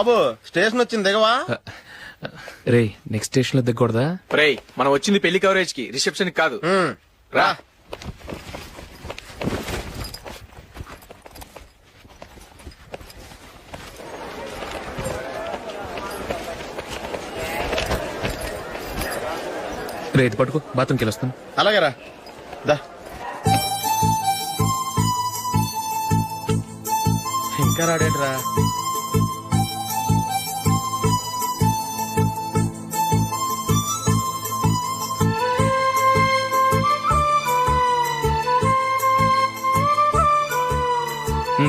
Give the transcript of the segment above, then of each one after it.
బాబు station వచ్చింది దిగవా? రే next station లో దిగకూడదా? రే మనం వచ్చింది పెళ్లి కవరేజ్ కి, రిసెప్షన్ కి కాదు. రా. రే ఇది పట్టుకో, బాత్రూమ్కి వెళ్ళొస్తాను. అలాగే రా. దా. ఇంకా రాడేట్రా?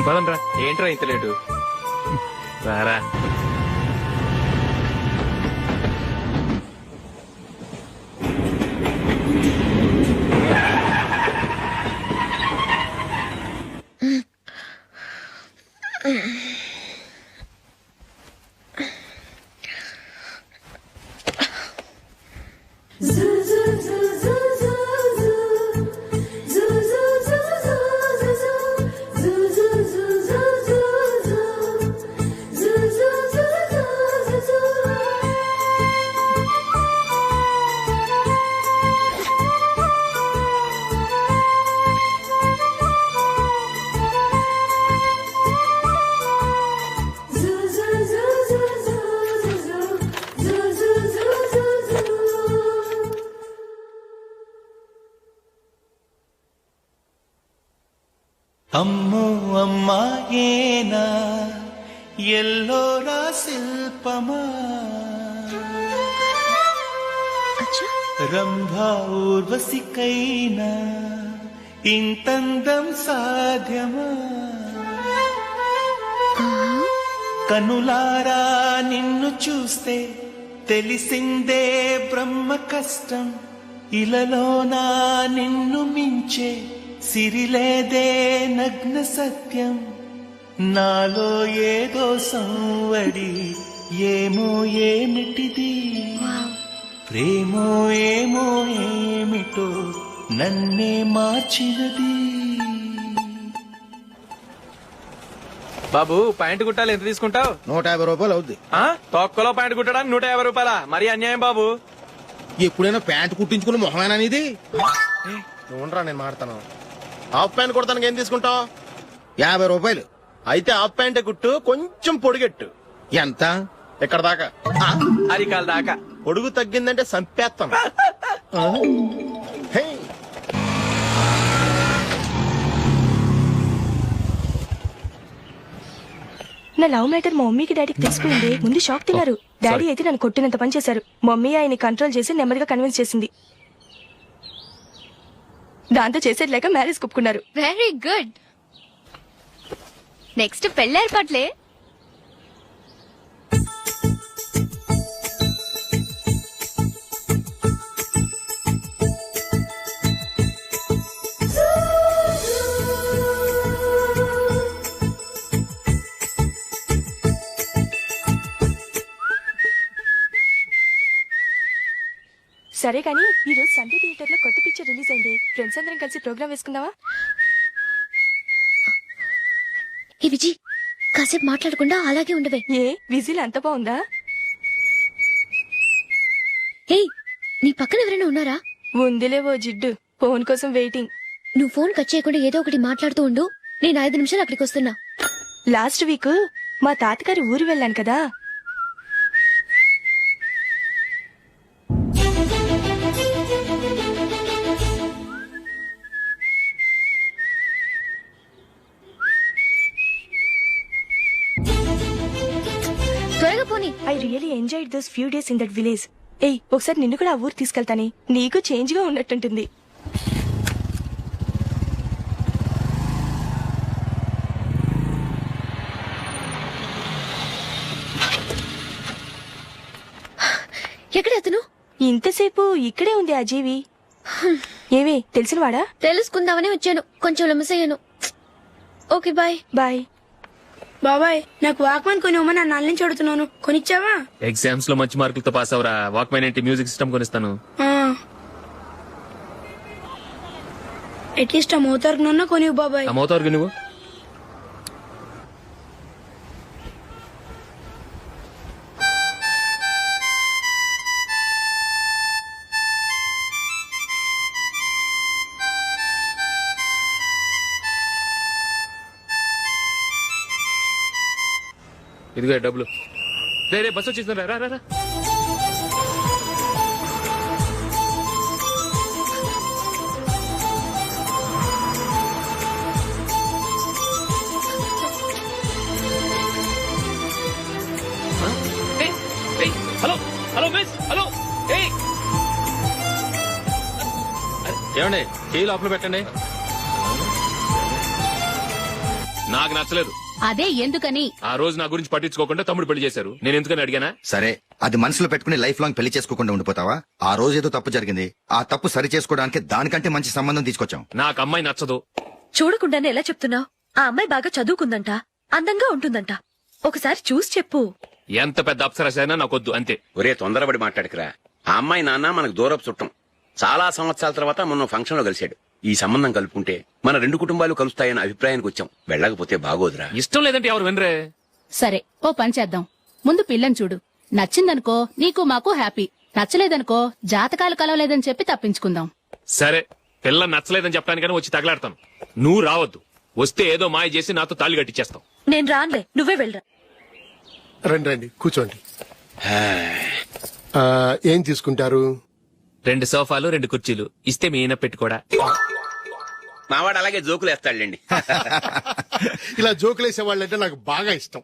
పదండ్రా. ఏంట్రా ఇంత లేటు? రారా. అమ్మో అమ్మాయేనా ఎల్లోరా శిల్పమా రంభా ఊర్వశికైనా ఇంతందం సాధ్యమా కనులారా నిన్ను చూస్తే తెలిసిందే బ్రహ్మ కష్టం ఇలలోనా నిన్ను మించే సిరిలేదే నగ్న సత్యం నాలో ఏదో సంవడి ఏమో ఏమిటిది ప్రేమో ఏమో ఏమిటో నన్నే మార్చినది. బాబు ప్యాంటు కుట్టాలి, ఎంత తీసుకుంటావు? 150 రూపాయలు అవుద్ది. తొక్కలో ప్యాంటు కుట్టడానికి 150 రూపాయలా? మరి అన్యాయం బాబు. ఎప్పుడైనా ప్యాంట్ కుట్టించుకుని మొహమేనా ఇది? ఉండరా నేను మాడతాను. హాఫ్ ప్యాంట్ కుడతానికి ఏం తీసుకుంటావు? 50 రూపాయలు. అయితే హాఫ్ ప్యాంటే కుట్టు, కొంచెం పొడిగెట్టు. ఎంత? ఎక్కడ దాకా? అరికాల దాకా. పొడుగు తగ్గిందంటే సంపేస్తాను. నా లవ్ మ్యాటర్ మా మమ్మీకి డాడీకి తెలిసిపోయింది. ముందు షాక్ తిన్నారు. డాడీ అయితే నన్ను కొట్టినంత పని చేశారు. మమ్మీ ఆయన్ని కంట్రోల్ చేసి నెమ్మదిగా కన్విన్స్ చేసింది. దాంతో చేసేది లేక మ్యారేజ్ కుప్పుకున్నారు. Very good. నెక్స్ట్ పెళ్లి ఏర్పాట్లే. సరే కానీ ఈ రోజు సండే థియేటర్ లో కొత్త పిక్చర్ రిలీజ్ అయింది. ఫ్రెండ్స్ అందరం కలిసి ప్రోగ్రామ్ వేసుకుందావా? ఈ విజి కాసేపు మాట్లాడకుండా అలాగే ఉండవే. ఏ విజిల్ అంత బాగుందా? ఏయ్ నీ పక్కన ఎవరైనా ఉన్నారా? ఉందిలే ఓ జిడ్డు, ఫోన్ కోసం వెయిటింగ్. నువ్వు ఫోన్ కట్ చేయకుండా ఏదో ఒకటి మాట్లాడుతూ ఉండు. నేను 5 నిమిషాలు అక్కడికి వస్తున్నా. లాస్ట్ వీక్ మా తాతగారి ఊరు వెళ్ళాను కదా. త్వరగా పోనీ. I really enjoyed those few days in that village. ఏయ్ ఒకసారి నిన్ను కూడా ఆ ఊరు తీసుకెళ్తానే, నీకు చేంజ్ గా ఉన్నట్టుంటుంది. ఎక్కడ అతను? ఇంతసేపు ఇక్కడే ఉంది ఆ జీవి. ఏవే తెలిసినవాడా? తెలుసుకుందామని వచ్చాను, కొంచెం లెమసయ్యాను. Okay bye. బాయ్. బాబాయ్ నాకు వాక్మాన్ కొనివ్వమని నా నాన్న నుంచి అడుగుతున్నాను, కొనిచ్చావా? ఎగ్జామ్స్ లో మంచి మార్కులతో పాస్ అవరా. వాక్మెన్ ఏంటి, మ్యూజిక్ సిస్టమ్ కొనిస్తాను. అట్లీస్ట్ ఆ మోతార్కు కొనివ్వు బాబాయ్. ఆ మోతార్కు నువ్వు ఇదిగో డబ్బులు. రే బస్ వచ్చేసింది, రా రా రా. Hello hello miss, hello. ఏమండి టీ లోపల పెట్టండి. నాకు నచ్చలేదు. అదే ఎందుకని? ఆ రోజు నా గురించి పట్టించుకోకుండా తమ్ముడు పెళ్లి చేశారు. నేను ఎందుకని అడిగానా? సరే, అది మనసులో పెట్టుకుని లైఫ్ లాంగ్ పెళ్లి చేసుకోకుండా ఉండిపోతావా? ఆ రోజు ఏదో తప్పు జరిగింది, ఆ తప్పు సరి చేసుకోవడానికి దానికంటే మంచి సంబంధం తీసుకొచ్చాం. నాకు అమ్మాయి నచ్చదు. చూడకుండానే ఎలా చెప్తున్నావు? ఆ అమ్మాయి బాగా చదువుకుందంట, అందంగా ఉంటుందంట. ఒకసారి చూసి చెప్పు. ఎంత పెద్ద అప్సరసైనా నాకొద్దు, అంతే. ఒరే తొందరపడి మాట్లాడకురా. ఆ అమ్మాయి నాన్న మనకు దూరపు చుట్టం. చాలా సంవత్సరాల తర్వాత మొన్న ఫంక్షన్ లో కలిశాడు. ఈ సంబంధం కలుపుకుంటే మన రెండు కుటుంబాలు కలుస్తాయన్న అభిప్రాయానికి వచ్చాం. వెళ్ళకపోతే బాగోదురా. ఇష్టం లేదంటే ఎవరు వినరే. సరే, ఓ పని చేద్దాం. ముందు పిల్లని చూడు. నచ్చిందనుకో నీకు మాకు హ్యాపీ. నచ్చలేదనుకో జాతకాలు కలవలేదని చెప్పి తప్పించుకుందాం. సరే, పిల్ల నచ్చలేదని చెప్పడానికైనా వచ్చి తగలాడతాను. నువ్వు రావద్దు. వస్తే ఏదో మాయ చేసి నాతో తాళి కట్టించేస్తావు. నేను రానులే, నువ్వే వెళ్ళరా. రండి రండి కూర్చోండి. ఏం తీసుకుంటారు? 2 సోఫాలు 2 కుర్చీలు ఇస్తే మీ ఈయన పెట్టుకోడా. మావాడు అలాగే జోకులు వేస్తాడులేండి. ఇలా జోకులేసే వాళ్ళంటే నాకు బాగా ఇష్టం.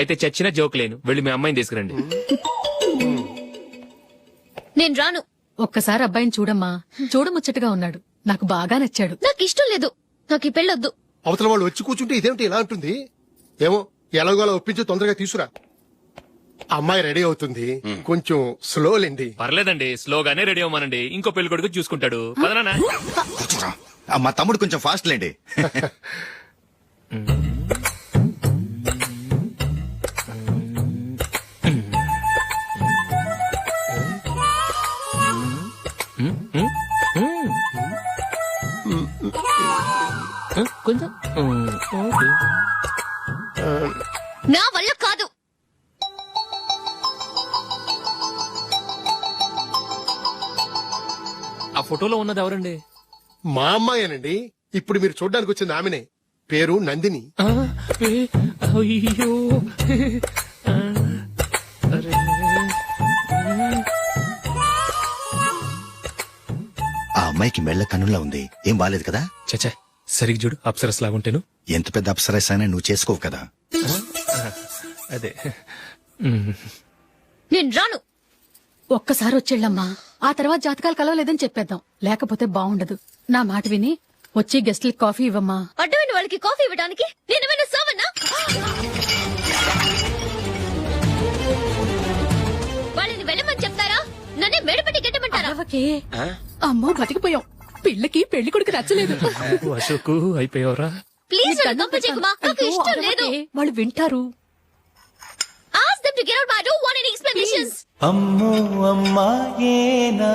అయితే చచ్చిన జోక్ లేను. వెళ్ళి మీ అమ్మాయిని తీసుకురండి. నేను రాను. ఒక్కసారి అబ్బాయిని చూడమ్మా. చూడముచ్చటగా ఉన్నాడు. నాకు బాగా నచ్చాడు. నాకు ఇష్టం లేదు. నాకు ఈ పెళ్ళొద్దు. అవతల వాళ్ళు వచ్చి కూర్చుంటే ఇదేమిటి ఇలా ఉంటుంది? ఏమో ఎలాగోలా ఒప్పించి తొందరగా తీసురా. అమ్మాయి రెడీ అవుతుంది, కొంచెం స్లో లేండి. పర్లేదండి, స్లోగానే రెడీ అవ్వమనండి. ఇంకో పెళ్లి కొడుకు చూసుకుంటాడు. పదనా. కూర్చోరా. మా తమ్ముడు కొంచెం ఫాస్ట్ లేండి. కొంచెం నా వల్ల కాదు. ఆ ఫోటోలో ఉన్నది ఎవరండి? మా అమ్మాయేనండి. ఇప్పుడు మీరు చూడడానికి వచ్చింది ఆమెనే. పేరు నందిని. అయ్యో, ఆ అమ్మాయికి మెళ్ళ కన్నులా ఉంది. ఏం బాలేదు కదా? చచ్చా, సరిగ్గా చూడు. అప్సరస్ లాగుంటేను. ఎంత పెద్ద అప్సరస్ అయినా నువ్వు చేసుకోవు కదా. అదే. నేను రాను. ఒక్కసారి వచ్చేళ్ళమ్మా. ఆ తర్వాత జాతకాలు కలవలేదని చెప్పేద్దాం. లేకపోతే బాగుండదు. నా మాట విని వచ్చి గెస్ట్లకి కాఫీ ఇవ్వమ్మా. అడ్డమైన వాళ్ళకి కాఫీ ఇవ్వడానికి నేనేమైనా సోమన్నా? వాళ్ళని వెళ్ళమని చెప్తారా? నన్నే మేడపట్టి గెట్టమంటారా? అరవకే. అమ్మో బతికిపోయాం. పిల్లకి పెళ్లి కొడుకు నచ్చలేదు. అశోక్ అయిపోయావరా. ప్లీజ్ కంప చేయకుమా. నాకు ఇష్టం లేదు. వాళ్ళు వింటారు. Ask them to get out. I don't want any explanations. అమ్మో అమ్మాయేనా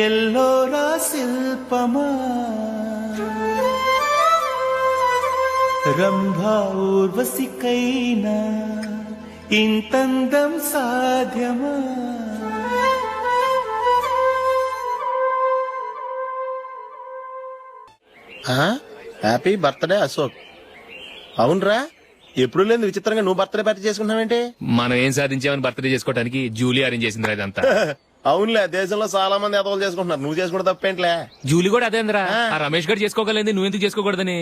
ఎల్లోరా శిల్పమా రంభా ఊర్వశికైనా ఇంతందం సాధ్యమా? Happy birthday Ashok. అవునరా, ఎప్పుడు లేదు విచిత్రంగా నువ్వు బర్త్డే పార్టీ చేసుకుంటావేంటి? మనం ఏం సాధించామని బర్త్డే చేసుకోవడానికి జూలీ అరేంజ్ చేసింది ఇదంతా. అవునులే, దేశంలో చాలా మంది ఎదవలు చేసుకుంటున్నారు. నువ్వు చేసుకుంటే తప్పేంట్లే. జూలీ కూడా అదేంద్రా. ఆ రమేష్ గారు చేసుకోగలేదు, నువ్వెందుకు చేసుకోకూడదని.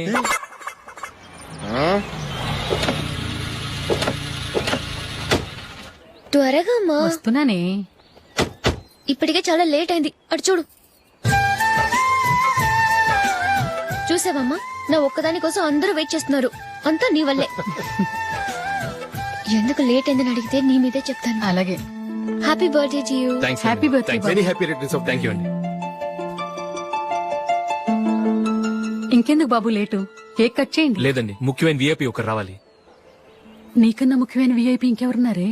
త్వరగా అమ్మా. వస్తున్నానే. ఇప్పటికే చాలా లేట్ అయింది. అటు చూడు. చూసావమ్మా, నా ఒక్కదాని కోసం అందరూ వెయిట్ చేస్తున్నారు. అంతా నీ వల్లే. ఎందుకు లేట్ అయిందని అడిగితే నీ మీదే చెప్తాను. అలాగే. Happy birthday to you. Happy birthday. Very happy returns of. Thank you అండి. ఇంకెందుకు బాబు లేటు? కేక్ కట్ చేయండి. లేదండి, ముఖ్యమైన విఐపి ఒకరు రావాలి. నీకన్నా ముఖ్యమైన విఐపి ఇంకెవరున్నారే?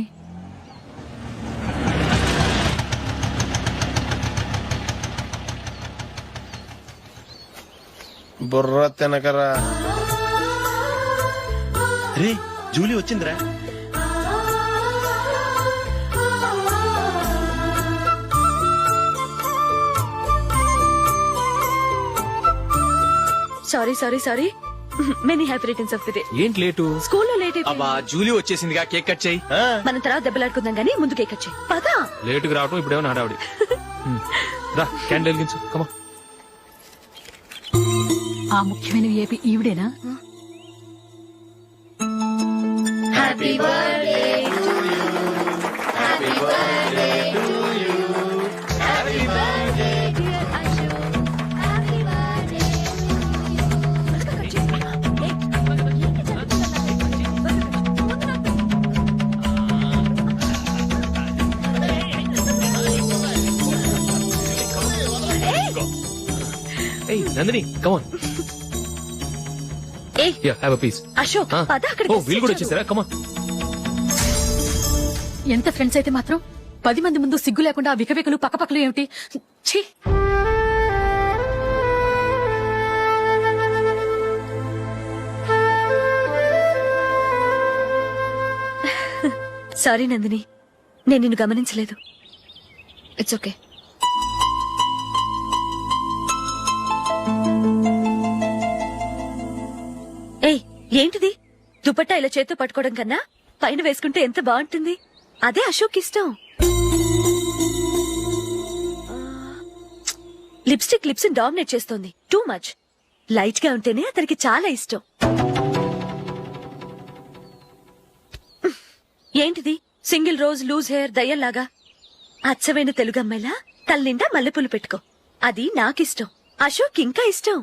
బుర్ర తినకరా. రే, జూలీ వచ్చిందిరా. Sorry sorry sorry. Many happy returns of the day. ఏంటి లేటు? స్కూల్లో లేట్ అయిపోయింది. అబ్బా జూలీ వచ్చేసిందిగా, కేక్ కట్ చేయి. మనం తర్వాత దెబ్బలాడుకుందాం గానీ ముందు కేక్ వచ్చాయి పదా. లేటుగా రావటం ఇప్పుడేమో హడావిడి. రా క్యాండిల్ వెలిగించు, కమా. ఆ ముఖ్యమైన ఏపీ ఈవిడేనా? హ్యాపీ బర్త్డే ఏయ్ నందిని, కమాన్. ఏయ్ yeah have a piece. Ashok పద అక్కడికి. ఓ వీళ్ళు కూడా వచ్చేసారా? కమాన్. ఎంత ఫ్రెండ్స్ అయితే మాత్రం 10 మంది ముందు సిగ్గు లేకుండా ఆ వికవికలు పక్కపక్కలు ఏమిటి? ఛీ! సారీ నందిని, నేను నిన్ను గమనించలేదు. It's okay. ఏయ్ ఏంటిది? దుపట్టా ఇలా చేత్తో పట్టుకోవడం కన్నా పైన వేసుకుంటే ఎంత బాగుంటుంది. అదే అశోక్ ఇష్టం. లిప్స్టిక్ లిప్స్ డామినేట్ చేస్తోంది. Too much. లైట్ గా ఉంటేనే అతనికి చాలా ఇష్టం. ఏంటిది? సింగిల్ రోజ్ లూజ్ హెయిర్ దయ్యంలాగా. అచ్చమైన తెలుగు అమ్మాయిలా తల్లిండా మల్లెపూలు పెట్టుకో. అది నాకిష్టం. అశోక్ ఇంకా ఇష్టం.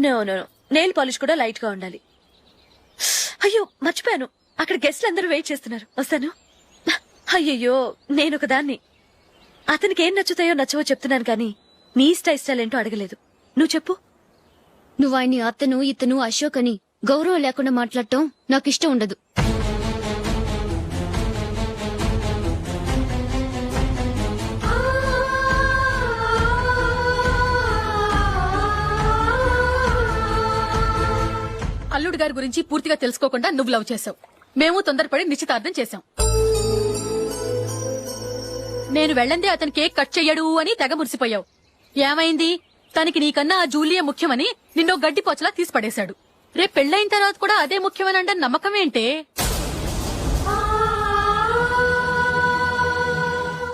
నో నో నెయిల్ పాలిష్ కూడా లైట్ గా ఉండాలి. అయ్యో మర్చిపోయాను, అక్కడ గెస్ట్లు అందరూ వెయిట్ చేస్తున్నారు. వస్తాను. అయ్యయ్యో నేనొక దాన్ని. అతనికి ఏం నచ్చుతాయో నచ్చవో చెప్తున్నాను కానీ నీ ఇష్టాలేంటో అడగలేదు. నువ్వు చెప్పు. నువ్వు ఆయన్ని అతను ఇతను అశోక్ అని గౌరవం లేకుండా మాట్లాడటం నాకు ఇష్టం ఉండదు. అల్లుడు గారి గురించి పూర్తిగా తెలుసుకోకుండా నువ్వు లవ్ చేసావు. మేము తొందరపడి నిశ్చితార్థం చేశాం. నేను వెళ్ళందే అతను కేక్ కట్ చెయ్యడు అని తెగ మురిసిపోయావు. ఏమైంది? తనకి నీకన్నా ఆ జూలియే ముఖ్యమని నిన్నో గడ్డి పోచలా తీసి పడేశాడు. రేపు పెళ్ళైన తర్వాత కూడా అదే ముఖ్యమని అంటే నమ్మకం ఏంటే?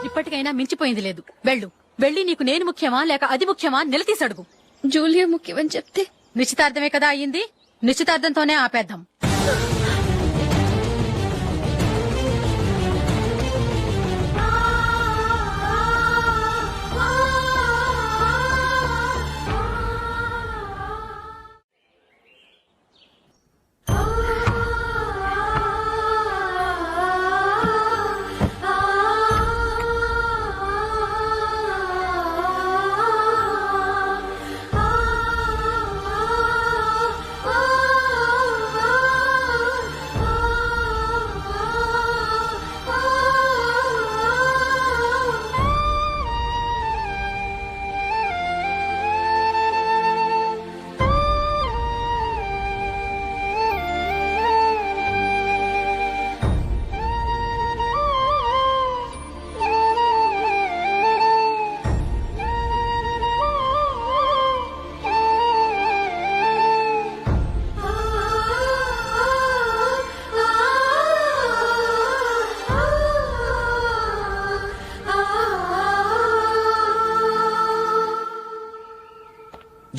ఇప్పటికైనా మించిపోయింది లేదు. వెళ్ళి నీకు నేను ముఖ్యమా లేక అది ముఖ్యమా నిలదీసి అడుగు. జూలియా ముఖ్యమని చెప్తే నిశ్చితార్థమే కదా అయ్యింది. నిశ్చితార్థంతోనే ఆపేద్దాం.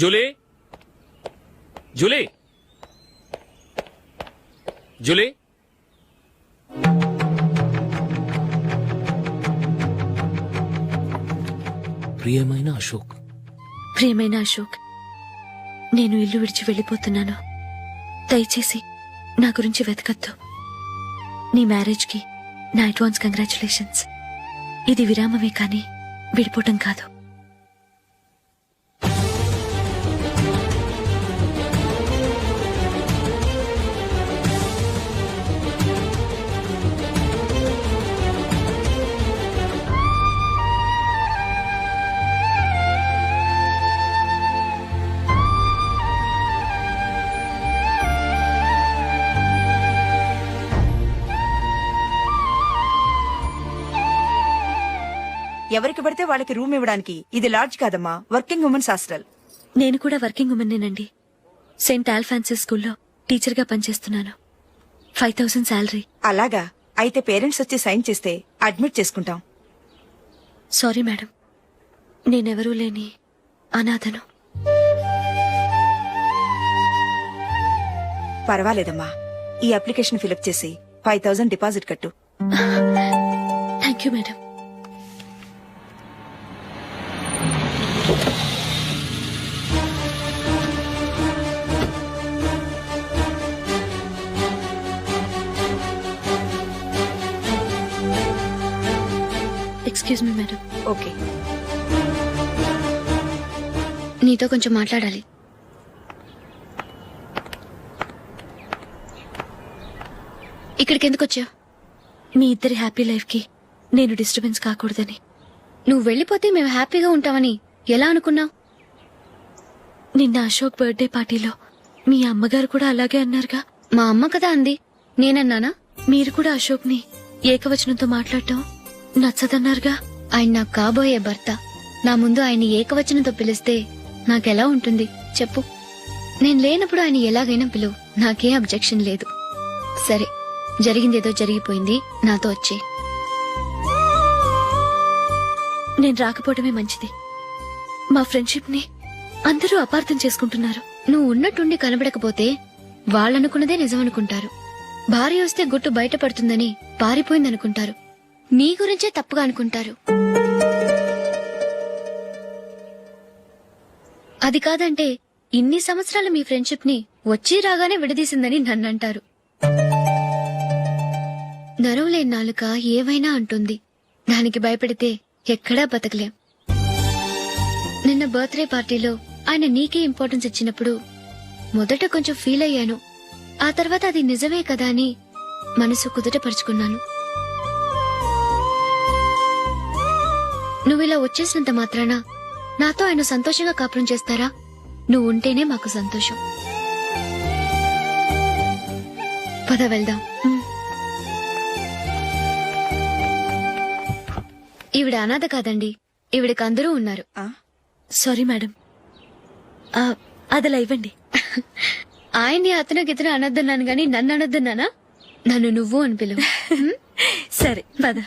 Julie, Julie, Julie. ప్రియమైన అశోక్. ప్రియమైన అశోక్, నేను ఇల్లు విడిచి వెళ్ళిపోతున్నాను. దయచేసి నా గురించి వెతకద్దు. నీ మ్యారేజ్ కి నా అడ్వాన్స్ కంగ్రాచులేషన్స్. ఇది విరామమే కానీ విడిపోవటం కాదు. ఎవరికి పడితే వాళ్ళకి రూమ్ ఇవ్వడానికి ఇది లాడ్జ్ కాదమ్మా, వర్కింగ్ ఉమెన్స్ హాస్టల్. నేను కూడా వర్కింగ్ ఉమెన్నేనండి. సెయింట్ ఆల్ఫాన్సిస్ స్కూల్లో టీచర్ గా పనిచేస్తున్నాను. 5000 శాలరీ. అలాగా, అయితే పేరెంట్స్ వచ్చి సైన్ చేస్తే అడ్మిట్ చేసుకుంటాం. సారీ మేడం, నేనెవరూ లేని అనాథను. పర్వాలేదమ్మా, ఈ అప్లికేషన్ ఫిలప్ చేసి 5000 డిపాజిట్ కట్టు. Thank you madam. Excuse me madam. Okay. నీతో కొంచెం మాట్లాడాలి. ఇక్కడికి ఎందుకు వచ్చావు? మీ ఇద్దరి హ్యాపీ లైఫ్ కి నేను డిస్టర్బెన్స్ కాకూడదని. నువ్వు వెళ్ళిపోతే మేము హ్యాపీగా ఉంటామని ఎలా అనుకున్నావు? నిన్న అశోక్ బర్త్డే పార్టీలో మీ అమ్మగారు కూడా అలాగే అన్నారుగా. మా అమ్మ కదా అంది, నేనన్నానా? మీరు కూడా అశోక్ ని ఏకవచనంతో మాట్లాడటం నచ్చదన్నారుగా. ఆయన నాకు కాబోయే భర్త. నా ముందు ఆయన్ని ఏకవచనంతో పిలిస్తే నాకెలా ఉంటుంది చెప్పు? నేను లేనప్పుడు ఆయన ఎలాగైనా పిలువు, నాకేం అబ్జెక్షన్ లేదు. సరే, జరిగిందేదో జరిగిపోయింది, నాతో వచ్చే. నేను రాకపోవడమే మంచిది. మా ఫ్రెండ్షిప్ ని అందరూ అపార్థం చేసుకుంటున్నారు. నువ్వు ఉన్నట్టుండి కనబడకపోతే వాళ్ళనుకున్నదే నిజమనుకుంటారు. భార్య వస్తే గుట్టు బయటపడుతుందని పారిపోయిందనుకుంటారు. నీ గురించే తప్పుగా అనుకుంటారు. అది కాదంటే ఇన్ని సంవత్సరాలు మీ ఫ్రెండ్షిప్ ని వచ్చి రాగానే విడదీసిందని నన్నంటారు. నరవలేని నాలుక ఏవైనా అంటుంది. దానికి భయపడితే ఎక్కడా బతకలేం. నిన్న బర్త్డే పార్టీలో ఆయన నీకే ఇంపార్టెన్స్ ఇచ్చినప్పుడు మొదట కొంచెం ఫీల్ అయ్యాను. ఆ తర్వాత అది నిజమే కదా అని మనసు కుదుటపరుచుకున్నాను. నువ్విలా వచ్చేసినంత మాత్రాన నాతో ఆయన సంతోషంగా కాపురం చేస్తారా? నువ్వు ఉంటేనే మాకు సంతోషం. పద వెళ్దాం. ఈవిడ అనాథ కాదండి, ఈవిడకి అందరూ ఉన్నారు. సారీ మేడం, అదలా ఇవ్వండి. ఆయన్ని అతను గితను అనొద్దన్నాను గాని నన్ను అనొద్దన్నానా? నన్ను నువ్వు అని పిలువు. సరే పద.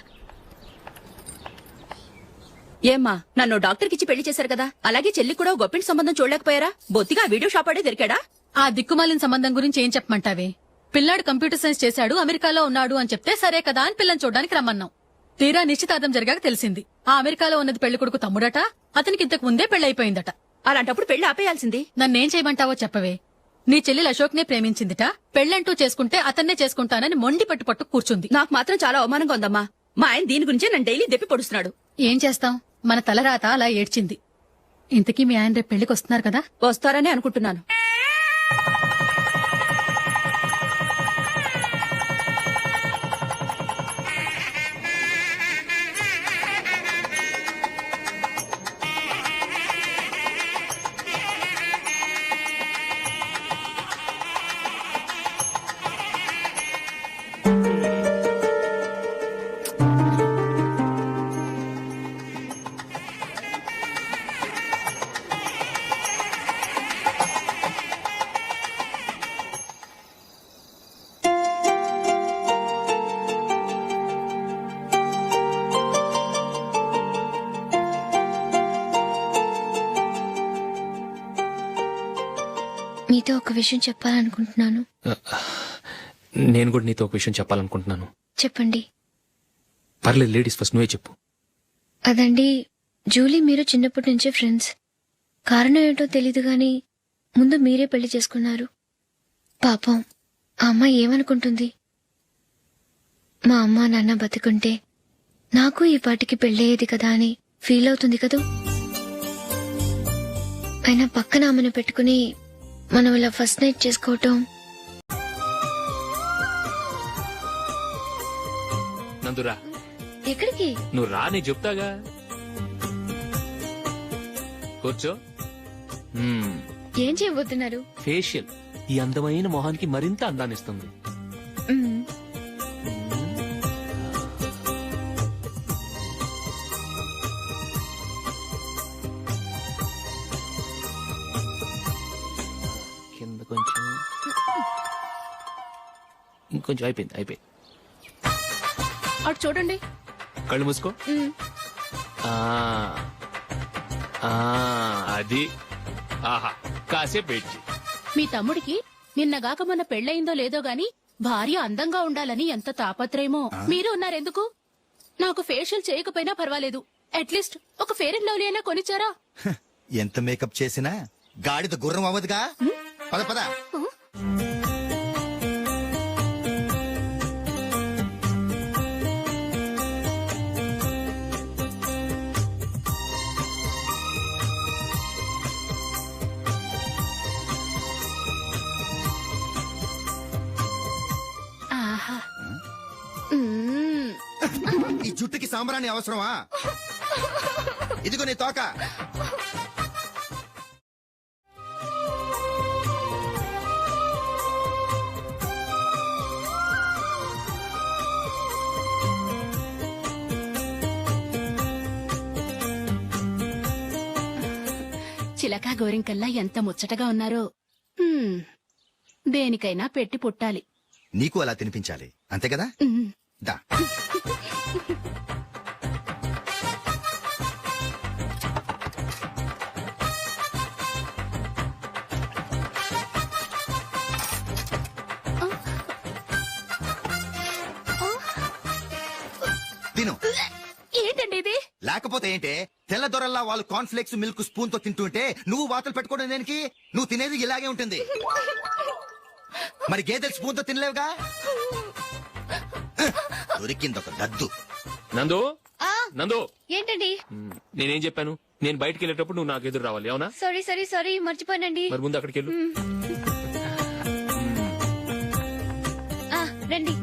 ఏమ్మా, నన్ను డాక్టర్ కిచ్చి పెళ్లి చేశారు కదా, అలాగే చెల్లి కూడా గొప్పింటి సంబంధం చూడలేకపోయారా? బొత్తిగా వీడియో షాప్ ఆడే దొరికాడా? ఆ దిక్కుమాలిన సంబంధం గురించి ఏం చెప్పమంటావే? పిల్లాడు కంప్యూటర్ సైన్స్ చేశాడు, అమెరికాలో ఉన్నాడు అని చెప్తే సరే కదా అని పిల్లని చూడడానికి రమ్మన్నాం. తీరా నిశ్చితార్థం జరిగాక తెలిసింది ఆ అమెరికాలో ఉన్నది పెళ్లి కొడుకు తమ్ముడట, అతనికి ఇంతకు ముందే పెళ్లయిపోయిందట. అలాంటప్పుడు పెళ్లి ఆపేయాల్సింది. నన్నేం చేయమంటావో చెప్పవే. నీ చెల్లెలు అశోక్ నే ప్రేమించిందిట, పెళ్లంటూ చేసుకుంటే అతన్నే చేసుకుంటానని మొండి పట్టు కూర్చుంది. నాకు మాత్రం చాలా అవమానంగా ఉందమ్మా. మా ఆయన దీని గురించే నన్ను డైలీ దెప్పి పొడుస్తున్నాడు. ఏం చేస్తాం, మన తలరాత అలా ఏడ్చింది. ఇంతకీ మీ ఆయన రేపు పెళ్లికి వస్తున్నారు కదా? వస్తారని అనుకుంటున్నాను. మీతో ఒక విషయం చెప్పాలనుకుంటున్నాను. నేను కూడా నీతో ఒక విషయం చెప్పాలనుకుంటున్నాను. చెప్పండి. పర్లేదు, లేడీస్ ఫస్ట్, నువ్వే చెప్పు. అదండి, జూలీ మీరు చిన్నప్పటి నుంచే ఫ్రెండ్స్. కారణం ఏంటో తెలీదు గాని ముందు మీరే పెళ్లి చేసుకున్నారు. పాపం ఆ అమ్మాయి ఏమనుకుంటుంది? మా అమ్మ నాన్న బతికుంటే నాకు ఈ పాటికి పెళ్ళయ్యేది కదా అని ఫీల్ అవుతుంది కదూ. అయినా పక్కన ఆమెను పెట్టుకుని మనం ఇలా ఫస్ట్ నైట్ చేసుకోవటం. నందురా, ఎక్కడికి? నువ్వు రా, నేను చెప్తాగా. కూర్చో. ఏం చేయబోతున్నారు? ఫేషియల్ ఈ అందమైన మొహానికి మరింత అందాన్నిస్తుంది. ఇంకొంచెం అయిపోయింది అటు చూడండి. కళ్ళు మూసుకో. ఆ, ఆ, అది ఆహా కాసేపు వెయిట్ చెయ్. మీ తమ్ముడికి నిన్నగాక మొన్న పెళ్ళయిందో లేదో గాని భార్య అందంగా ఉండాలని ఎంత తాపత్రయమో. మీరు ఉన్నారెందుకు? నాకు ఫేషియల్ చేయకపోయినా పర్వాలేదు, అట్లీస్ట్ ఒక ఫేర్ అండ్ లవ్లీ అయినా కొనిచ్చారా? ఎంత మేకప్ చేసినా గాడిద గుర్రం అవ్వదుగా. పద పద. ఆహా. ఈ జుట్టుకి సాంబ్రాణి అవసరమా? ఇదిగో నీ తోక. చిలకా గోరింకల్లా ఎంత ముచ్చటగా ఉన్నారో. దేనికైనా పెట్టి పుట్టాలి. నీకు అలా తినిపించాలి అంతే కదా. దా. తిను. ఏంటండి ఇది? లేకపోతే ఏంటే, తెల్ల దొరల్లా వాళ్ళు కాన్ఫ్లెక్స్ మిల్క్ స్పూన్ తో తింటుంటే నువ్వు వాతలు పెట్టుకోవడం దేనికి? నువ్వు తినేది ఇలాగే ఉంటుంది. మరి గేదెలు స్పూన్ తో తినలేవుగా. దొరికింది ఒక దద్దు. నందు నందు, ఏంటండి? నేనేం చెప్పాను? నేను బయటికి వెళ్ళేటప్పుడు నువ్వు నాకు ఎదురు రావాలి, అవునా? సారీ మర్చిపోయానండి. మరి ముందు అక్కడికి వెళ్ళు. రండి.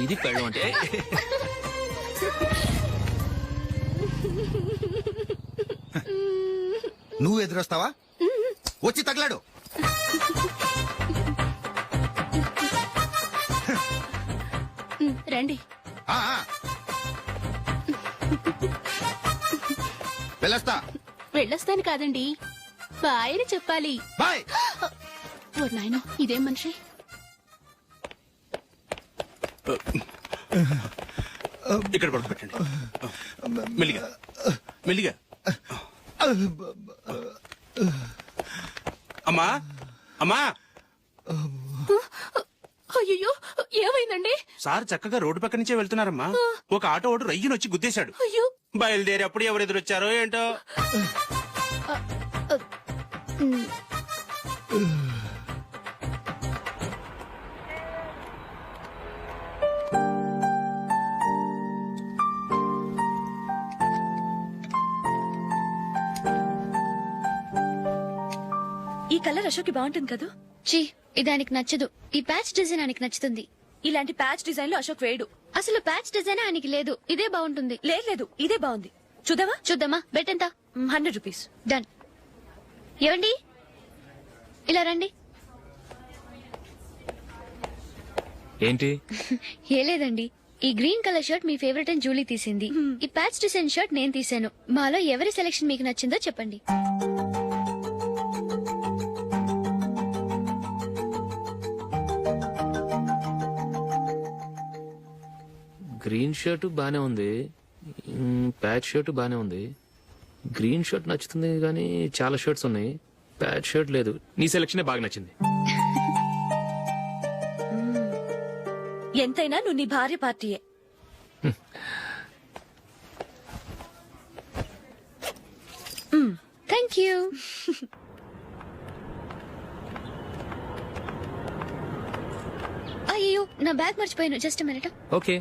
ఇది పెళ్ళం అంటే. నువ్వు ఎదురొస్తావా? వచ్చి తగలాడు. రండి. వెళ్ళొస్తా. వెళ్ళొస్తాను కాదండి, బాయ్ అని చెప్పాలి. బాయ్. ఓ నాయనో, ఇదేం మనిషి? ఇక్కడ పడుకోబెట్టండి. మెల్లిగా మెల్లిగా. అమ్మా అమ్మా. అయ్యో, ఏమైందండి? సార్ చక్కగా రోడ్డు పక్క నుంచే వెళ్తున్నారమ్మా. ఒక ఆటో ఓడు రయ్యనొచ్చి గుద్దేశాడు. అయ్యో. బయలుదేరి అప్పుడు ఎవరు ఎదురొచ్చారో ఏంటో. ఈ కలర్ అశోక్ బాగుంటుంది కదా. చీ, ఇది ఆయనకి నచ్చదు. ఈ ప్యాచ్ డిజైన్ ఆయనకి నచ్చుతుంది. ఇలాంటి ప్యాచ్ డిజైన్ లో అశోక్ వేయడు. అసలు ప్యాచ్ డిజైన్ ఆయనకి లేదు. ఇదే బాగుంటుంది. లేదు, ఇదే బాగుంది. చూద్దామా? బెట్ ఎంత? 100 రూపీస్. డన్. ఏవండి, ఇలా రండి. ఏంటి? ఏ లేదండి, ఈ గ్రీన్ కలర్ షర్ట్ మీ ఫేవరెట్ అని జూలీ తీసింది. ఈ ప్యాచ్ డిజైన్ షర్ట్ నేను తీసాను. మాలో ఎవరి సెలెక్షన్ మీకు నచ్చిందో చెప్పండి. గ్రీన్ షర్ట్ బానే ఉంది, ప్యాచ్ షర్ట్ బానే ఉంది. గ్రీన్ షర్ట్ నచ్చుతుంది కానీ చాలా షర్ట్స్ ఉన్నాయి, ప్యాచ్ షర్ట్ లేదు. నీ సెలెక్షనే బాగా నచ్చింది. ఎంతైనా నువ్వు నీ భార్య పార్టీయే. Thank you. అయ్యో, నా బ్యాగ్ మర్చిపోయాను. Just minute. ఓకే.